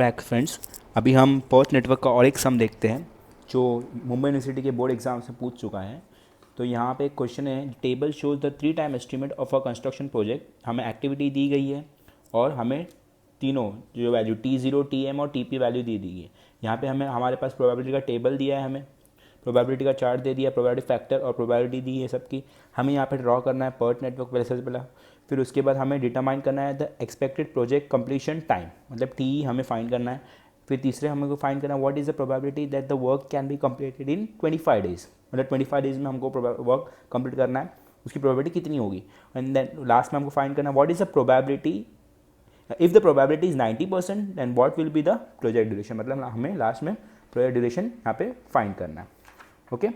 Back friends. अभी हम Perth network का और एक सम देखते हैं जो मुंबई यूनिवर्सिटी के बोर्ड एग्जाम से पूछ चुका है। तो यहाँ पे एक क्वेश्चन है, table shows the 3 time estimate of a construction project. हमें एक्टिविटी दी गई है और हमें तीनों जो वैल्यू T0, TM और TP वैल्यू दी दी है। यहाँ पे हमें हमारे पास प्रोबेबिलिटी का टेबल दिया है, हमें प्रोबेबिलिटी का चार्ट दे दिया, प्रोबेबिलिटी फैक्टर और प्रोबेबिलिटी दी है सबकी। हमें यहाँ पे ड्रॉ करना है पर्थ नेटवर्क पहले से पहला। फिर उसके बाद हमें डिटरमाइन करना है the expected project completion time, मतलब टी हमें फाइंड करना है। फिर तीसरे हमको फाइंड करना है what is the probability that the work can be completed in 25 days, मतलब 25 डेज में हमको वर्क कंप्लीट करना है, उसकी प्रोबेबिलिटी कितनी होगी। एंड देन लास्ट में हमको फाइंड करना है what is the probability, if the probability is 90% then what will be the project duration, मतलब हमें लास्ट में प्रोजेक्ट ड्यूरेशन यहाँ पे फाइंड करना है। ओके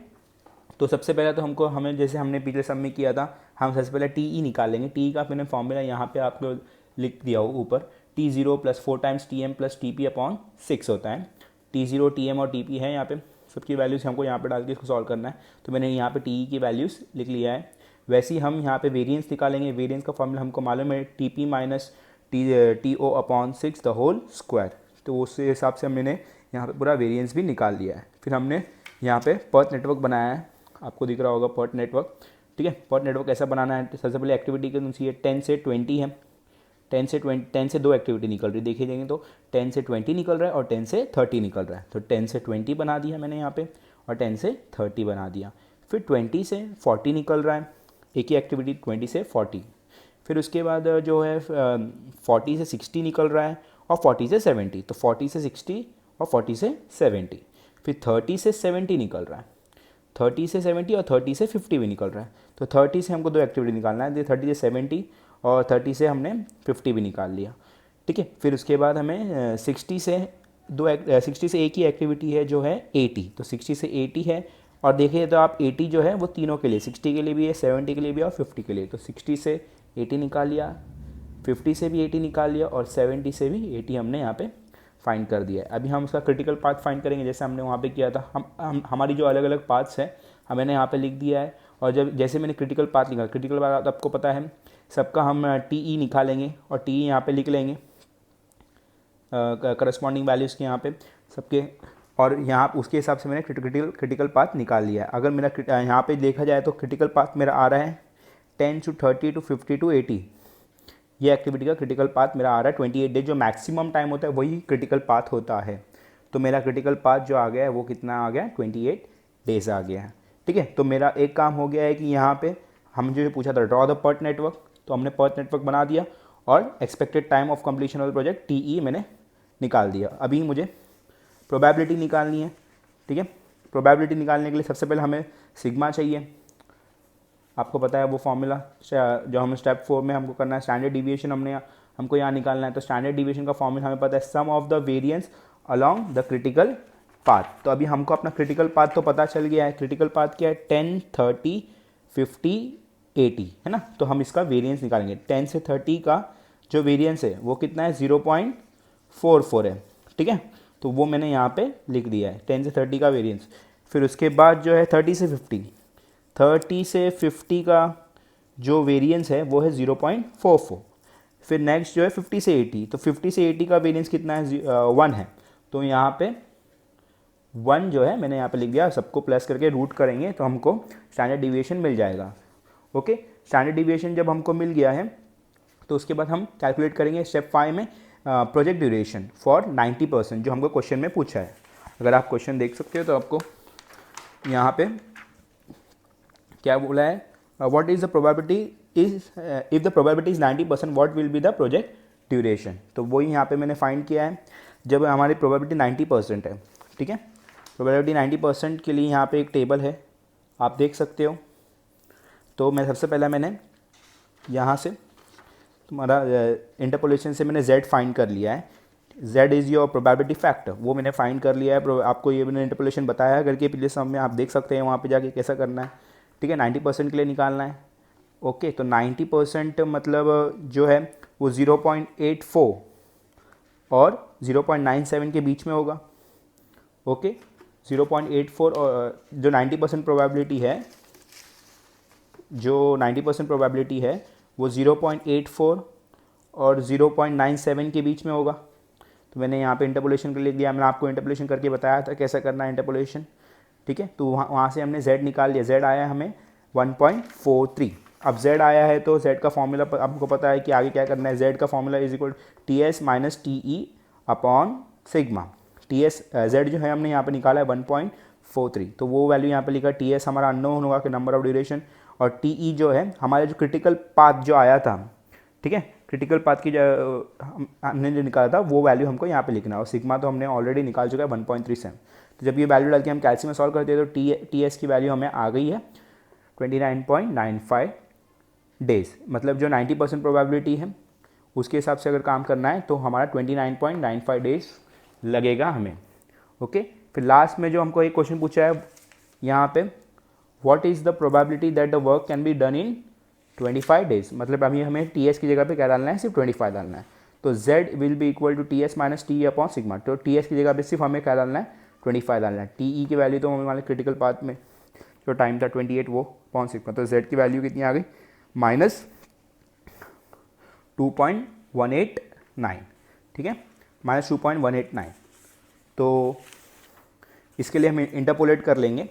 तो सबसे पहले तो हमें जैसे हमने पिछले सब में किया था, हम सबसे पहले टी निकालेंगे। टी का मैंने फॉर्मूला यहाँ पे आपको लिख दिया हो ऊपर, T0 + 4 टाइम्स TM + TP/6 होता है। T0, TM और TP है, यहाँ पे सबकी वैल्यूज़ हमको यहाँ पे डाल के इसको सॉल्व करना है। तो मैंने यहाँ पे TE की वैल्यूज़ लिख लिया है। वैसे ही हम यहाँ पे वेरिएंस निकालेंगे। वेरिएंस का फॉर्मूला हमको मालूम है, TP - TO/6 the whole square. तो उस हिसाब से मैंने यहाँ पे पूरा वेरिएंस भी निकाल लिया है। फिर हमने यहाँ पे पर्थ नेटवर्क बनाया है, आपको दिख रहा होगा पर्थ नेटवर्क। ठीक है, पर्थ नेटवर्क कैसा बनाना है, तो सबसे पहले एक्टिविटी कौन सी है, 10 से 20 है। 10 से 2 एक्टिविटी निकल रही है, देखिए देंगे तो 10 से 20 निकल रहा है और 10 से 30 निकल रहा है। तो 10 से 20 बना दिया मैंने यहाँ पे और 10 से 30 बना दिया। फिर 20 से 40 निकल रहा है, एक ही एक्टिविटी 20 से 40। फिर उसके बाद जो है 40 से 60 निकल रहा है और 40 से 70। तो 40 से 60 और 40 से 70। फिर 30 से 70 निकल रहा है, 30 से 70 और 30 से 50 भी निकल रहा है। तो 30 से हमको 2 एक्टिविटी निकालना है, 30 से 70 और 30 से हमने 50 भी निकाल लिया। ठीक है, फिर उसके बाद हमें 60 से एक ही एक्टिविटी है जो है 80। तो 60 से 80 है और देखिए तो आप 80 जो है वो तीनों के लिए, 60 के लिए भी है, 70 के लिए भी है और 50 के लिए। तो 60 से 80 निकाल लिया, 50 से भी 80 निकाल लिया और 70 से भी 80 हमने यहाँ पे फाइंड कर दिया है। अभी हम उसका क्रिटिकल पाथ फाइंड करेंगे, जैसे हमने वहाँ पे किया था। हमारी जो अलग अलग पाथ्स है मैंने यहाँ पे लिख दिया है। और जब जैसे मैंने क्रिटिकल पाथ लिखा, क्रिटिकल पाथ आपको पता है सबका, हम TE निकालेंगे और TE यहाँ पे लिख लेंगे करस्पॉन्डिंग वैल्यूज़ के यहाँ पे सबके। और यहाँ उसके हिसाब से मैंने क्रिटिकल पाथ निकाल लिया है। अगर मेरा यहाँ पे देखा जाए तो क्रिटिकल पाथ मेरा आ रहा है 10 to 30 to 50 to 80। ये एक्टिविटी का क्रिटिकल पाथ मेरा आ रहा है 28 डेज, जो मैक्सिमम टाइम होता है वही क्रिटिकल पाथ होता है। तो मेरा क्रिटिकल पाथ जो आ गया है वो कितना आ गया है, 28 डेज आ गया है। ठीक है, तो मेरा एक काम हो गया है कि यहाँ पे हम जो पूछा था ड्रॉ द पर्थ नेटवर्क, तो हमने पर्थ नेटवर्क बना दिया और expected time of completion of project TE मैंने निकाल दिया। अभी मुझे प्रोबेबिलिटी निकालनी है। ठीक है, प्रोबेबिलिटी निकालने के लिए सबसे पहले हमें सिग्मा चाहिए। आपको पता है वो फॉर्मूला जो हमें स्टेप 4 में हमको करना है, स्टैंडर्ड डिविएशन हमको यहाँ निकालना है। तो स्टैंडर्ड डिविएशन का फॉर्मूला हमें पता है, sum of the variance along the critical path. तो अभी हमको अपना क्रिटिकल पाथ तो पता चल गया है। क्रिटिकल पाथ क्या है, 10, 30, 50, 80 है ना। तो हम इसका वेरिएंस निकालेंगे। 10 से 30 का जो वेरिएंस है वो कितना है, 0.44 है। ठीक है, तो वो मैंने यहाँ पे लिख दिया है 10 से 30 का वेरिएंस। फिर उसके बाद जो है 30 से 50 का जो वेरिएंस है वो है 0.44। फिर नेक्स्ट जो है 50 से 80, तो 50 से 80 का वेरिएंस कितना है, 1 है। तो यहाँ पे 1 जो है मैंने यहाँ पे लिख दिया, सबको प्लस करके रूट करेंगे तो हमको स्टैंडर्ड डिविएशन मिल जाएगा। ओके, स्टैंडर्ड डिविएशन जब हमको मिल गया है तो उसके बाद हम कैलकुलेट करेंगे स्टेप 5 में प्रोजेक्ट ड्यूरेशन फॉर 90%, जो हमको क्वेश्चन में पूछा है। अगर आप क्वेश्चन देख सकते हो तो आपको यहाँ पे क्या बोला है, what is the probability is if the probability is 90% what will be the project duration. तो वही यहाँ पे मैंने फाइंड किया है। जब हमारी प्रोबेबिलिटी 90% है, ठीक है, प्रोबेबिलिटी 90% के लिए यहाँ पे एक टेबल है, आप देख सकते हो। तो मैं सबसे पहले मैंने यहाँ से तुम्हारा इंटरपोलेशन से मैंने Z फाइंड कर लिया है। Z is your probability factor, वो मैंने फाइंड कर लिया है। आपको ये मैंने इंटरपोलेशन बताया करके पिछले सम में, आप देख सकते हैं वहाँ पे जाके कैसा करना है। ठीक है, 90% के लिए निकालना है। ओके, तो 90% मतलब जो है वो 0.84 और 0.97 के बीच में होगा। ओके, 0.84 और जो 90% प्रोबेबिलिटी है, जो 90% प्रोबेबिलिटी है वो 0.84 और 0.97 के बीच में होगा। तो मैंने यहाँ पे इंटरपोलेशन कर लिख दिया। मैंने आपको इंटरपोलेशन करके बताया था कैसा करना है इंटरपोलेशन, ठीक है। तो वहाँ से हमने z निकाल लिया, z आया हमें 1.43। अब z आया है तो z का फॉर्मूला आपको पता है कि आगे क्या करना है। z का formula is equal ts minus T upon sigma. ts z जो है हमने यहाँ पे निकाला है 1.43, तो वो वैल्यू यहाँ पे लिखा। ts हमारा अननोन होगा कि नंबर ऑफ ड्यूरेशन, और टी जो है हमारे जो क्रिटिकल पाथ जो आया था, ठीक है, क्रिटिकल पाथ की जो हमने जो निकाला था वो वैल्यू हमको यहाँ पे लिखना है। और सिग्मा तो हमने ऑलरेडी निकाल चुका है 1.37। तो जब ये वैल्यू डाल के हम कैल्सी में सॉल्व करते हैं तो टी एस की वैल्यू हमें आ गई है 29.95 डेज। मतलब जो 90% प्रोबेबिलिटी है उसके हिसाब से अगर काम करना है तो हमारा 29.95 डेज लगेगा हमें। ओके, फिर लास्ट में जो हमको एक क्वेश्चन पूछा है यहाँ पे, what is the probability that the work can be done in 25 days. मतलब अभी हमें टी एस की जगह पे क्या डालना है, सिर्फ 25 डालना है। तो z will be equal to T S minus T upon sigma. तो टी एस की जगह पे सिर्फ हमें क्या डालना है, 25 डालना है। टी की वैल्यू तो हमारे क्रिटिकल पाथ में जो टाइम था 28 वो अपॉन सिग्मा। तो z की वैल्यू कितनी आ गई, माइनस 2.189, ठीक है, माइनस 2.189। तो इसके लिए हम इंटरपोलेट कर लेंगे।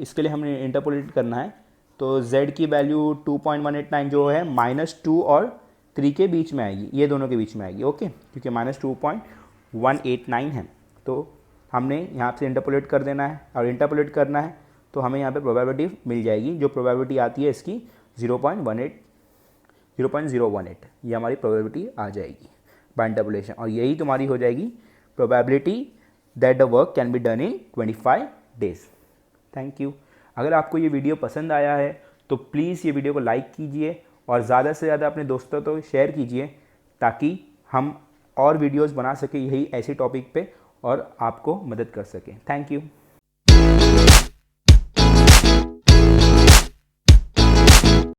इसके लिए हमें इंटरपोलेट करना है तो z की वैल्यू 2.189 जो है -2 और 3 के बीच में आएगी, ये दोनों के बीच में आएगी। ओके, क्योंकि -2.189 है तो हमने यहाँ से इंटरपोलेट कर देना है। और इंटरपोलेट करना है तो हमें यहाँ पे प्रोबेबिलिटी मिल जाएगी। जो प्रोबेबिलिटी आती है इसकी 0.018, ये हमारी प्रोबेबिलिटी आ जाएगी बाय इंटरपोलेशन। और यही तुम्हारी हो जाएगी probability that the work can be done in 25 days. Thank you. अगर आपको ये वीडियो पसंद आया है तो प्लीज़ ये वीडियो को लाइक कीजिए और ज़्यादा से ज़्यादा अपने दोस्तों तो शेयर कीजिए, ताकि हम और वीडियोस बना सकें यही ऐसे टॉपिक पे और आपको मदद कर सकें। Thank you.